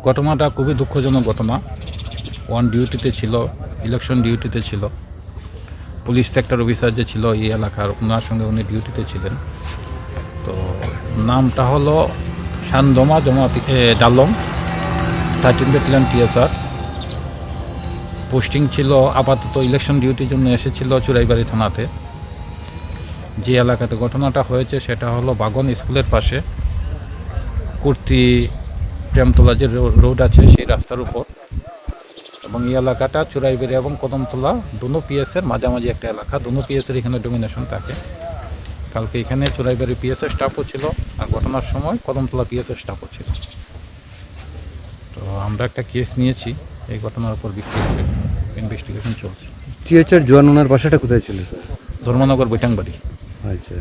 ঘটনাটা খুবই দুঃখজনক ঘটনা। ওয়ান ডিউটিতে ছিল, ইলেকশন ডিউটিতে ছিল, পুলিশ সেক্টর অফিসার যে ছিল এই এলাকার, ওনার সঙ্গে উনি ডিউটিতে ছিলেন। তো নামটা হলো শানদমা জমাতি ডালং, 13 ব্যাটালিয়ন TSR। পোস্টিং ছিল আপাতত ইলেকশন ডিউটির জন্য এসেছিল চুরাইবাড়ি থানাতে। যে এলাকাতে ঘটনাটা হয়েছে সেটা হলো বাগন স্কুলের পাশে কুর্তি প্রেমতলা যে রোড আছে সেই রাস্তার উপর, এবং এই এলাকাটা চুরাইবাড়ি এবং কদমতলা দুনো পিএসের মাঝামাঝি একটা এলাকা। দুনো পিএসের এখানে ডমিনেশন থাকে। কালকে এখানে চুরাইবাড়ি পিএসের স্টাফও ছিল, আর ঘটনার সময় কদমতলা পিএসের স্টাফও ছিল। তো আমরা একটা কেস নিয়েছি, এই ঘটনার উপর ভিত্তি করে ইনভেস্টিগেশন চলছে। TSR জওয়ান ওনার বাসাটা কোথায় ছিল স্যার? ধর্মনগর বৈঠাংবাড়ি। আচ্ছা।